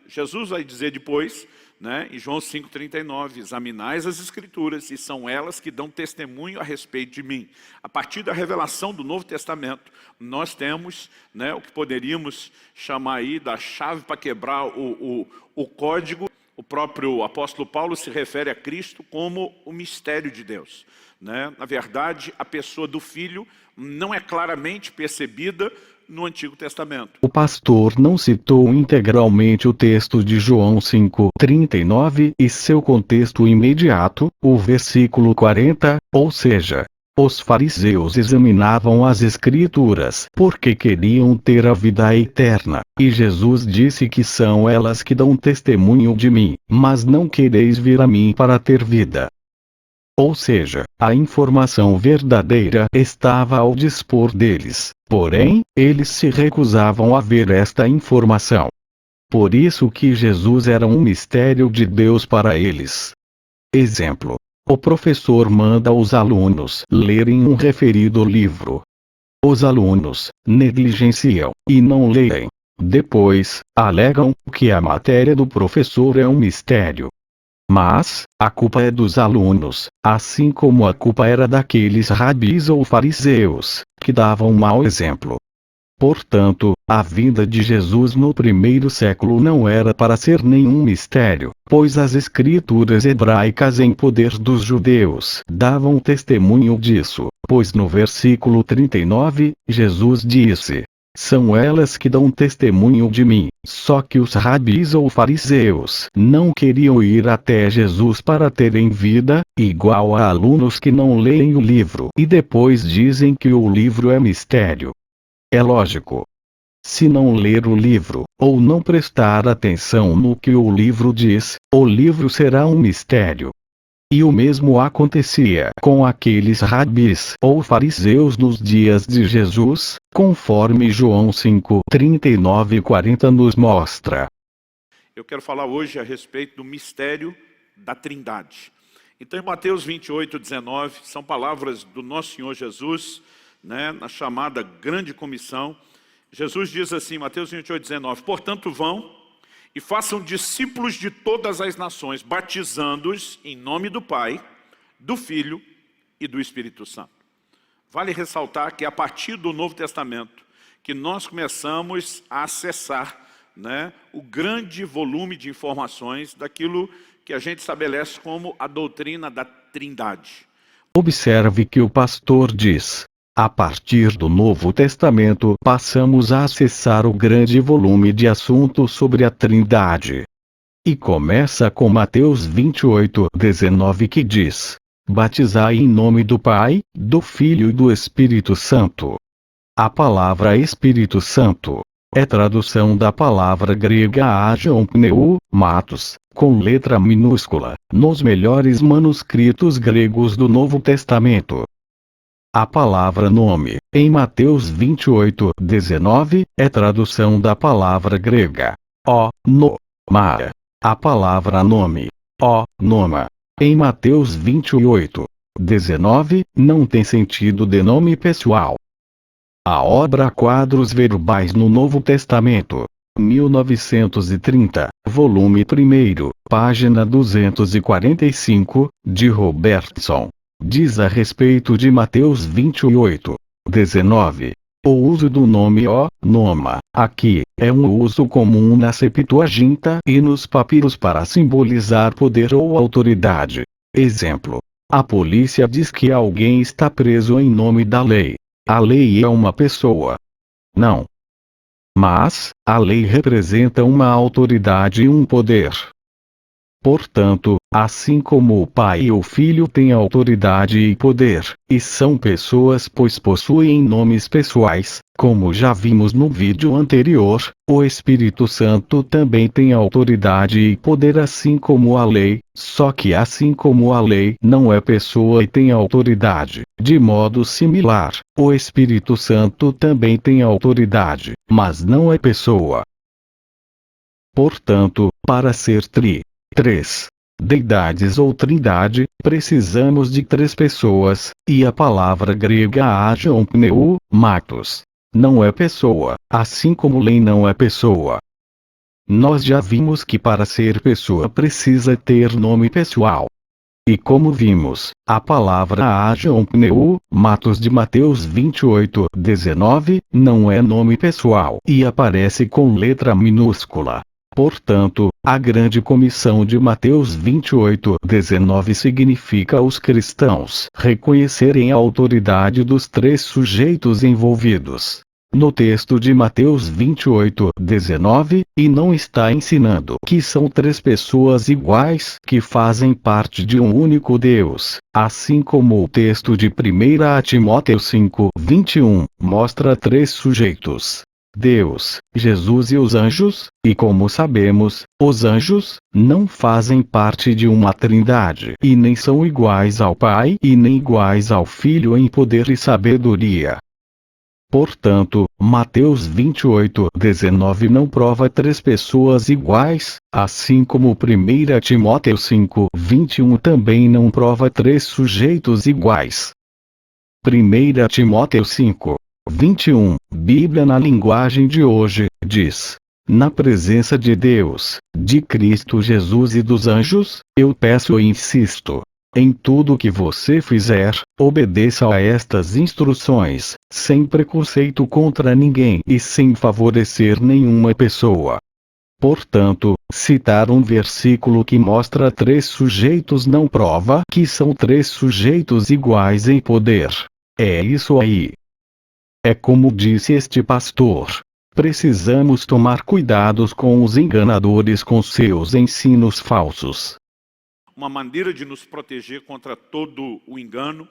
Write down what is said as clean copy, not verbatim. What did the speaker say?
Jesus vai dizer depois, né, em João 5,39, examinais as Escrituras e são elas que dão testemunho a respeito de mim. A partir da revelação do Novo Testamento, nós temos, né, o que poderíamos chamar aí da chave para quebrar o código. O próprio apóstolo Paulo se refere a Cristo como o mistério de Deus, né? Na verdade, a pessoa do Filho não é claramente percebida no Antigo Testamento. O pastor não citou integralmente o texto de João 5,39 e seu contexto imediato, o versículo 40, ou seja, os fariseus examinavam as Escrituras porque queriam ter a vida eterna, e Jesus disse que são elas que dão testemunho de mim, mas não quereis vir a mim para ter vida. Ou seja, a informação verdadeira estava ao dispor deles, porém, eles se recusavam a ver esta informação. Por isso que Jesus era um mistério de Deus para eles. Exemplo. O professor manda os alunos lerem um referido livro. Os alunos negligenciam e não leem. Depois, alegam que a matéria do professor é um mistério. Mas, a culpa é dos alunos, assim como a culpa era daqueles rabis ou fariseus, que davam mau exemplo. Portanto, a vinda de Jesus no primeiro século não era para ser nenhum mistério, pois as Escrituras hebraicas em poder dos judeus davam testemunho disso, pois no versículo 39, Jesus disse: são elas que dão testemunho de mim. Só que os rabis ou fariseus não queriam ir até Jesus para terem vida, igual a alunos que não leem o livro e depois dizem que o livro é mistério. É lógico. Se não ler o livro, ou não prestar atenção no que o livro diz, o livro será um mistério. E o mesmo acontecia com aqueles rabis ou fariseus nos dias de Jesus, conforme João 5:39 e 40 nos mostra. Eu quero falar hoje a respeito do mistério da Trindade. Então, em Mateus 28:19, são palavras do nosso Senhor Jesus, né, na chamada Grande Comissão. Jesus diz assim, Mateus 28:19, portanto vão e façam discípulos de todas as nações, batizando-os em nome do Pai, do Filho e do Espírito Santo. Vale ressaltar que a partir do Novo Testamento, que nós começamos a acessar, né, o grande volume de informações daquilo que a gente estabelece como a doutrina da Trindade. Observe que o pastor diz: a partir do Novo Testamento passamos a acessar o grande volume de assuntos sobre a Trindade. E começa com Mateus 28:19 que diz: batizai em nome do Pai, do Filho e do Espírito Santo. A palavra Espírito Santo é tradução da palavra grega agion pneu, matos, com letra minúscula, nos melhores manuscritos gregos do Novo Testamento. A palavra nome, em Mateus 28:19, é tradução da palavra grega noma. A palavra nome, noma, em Mateus 28:19, não tem sentido de nome pessoal. A obra Quadros Verbais no Novo Testamento, 1930, volume 1, página 245, de Robertson, diz a respeito de Mateus 28:19. O uso do nome noma, aqui, é um uso comum na Septuaginta e nos papiros para simbolizar poder ou autoridade. Exemplo. A polícia diz que alguém está preso em nome da lei. A lei é uma pessoa. Não. Mas, a lei representa uma autoridade e um poder. Portanto, assim como o Pai e o Filho têm autoridade e poder, e são pessoas pois possuem nomes pessoais, como já vimos no vídeo anterior, o Espírito Santo também tem autoridade e poder assim como a lei, só que assim como a lei não é pessoa e tem autoridade, de modo similar, o Espírito Santo também tem autoridade, mas não é pessoa. Portanto, para ser três deidades ou trindade, precisamos de três pessoas, e a palavra grega agion pneu, matos, não é pessoa, assim como lei não é pessoa. Nós já vimos que para ser pessoa precisa ter nome pessoal. E como vimos, a palavra Agion Pneu, Matos de Mateus 28:19, não é nome pessoal e aparece com letra minúscula. Portanto, a grande comissão de Mateus 28:19 significa os cristãos reconhecerem a autoridade dos três sujeitos envolvidos no texto de Mateus 28:19, e não está ensinando que são três pessoas iguais que fazem parte de um único Deus, assim como o texto de 1 Timóteo 5:21 mostra três sujeitos: Deus, Jesus e os anjos, e como sabemos, os anjos não fazem parte de uma trindade e nem são iguais ao Pai e nem iguais ao Filho em poder e sabedoria. Portanto, Mateus 28:19 não prova três pessoas iguais, assim como 1 Timóteo 5:21 também não prova três sujeitos iguais. 1 Timóteo 5:21, Bíblia na linguagem de hoje, diz: na presença de Deus, de Cristo Jesus e dos anjos, eu peço e insisto. Em tudo que você fizer, obedeça a estas instruções, sem preconceito contra ninguém e sem favorecer nenhuma pessoa. Portanto, citar um versículo que mostra três sujeitos não prova que são três sujeitos iguais em poder. É isso aí. É como disse este pastor. Precisamos tomar cuidados com os enganadores com seus ensinos falsos. Uma maneira de nos proteger contra todo o engano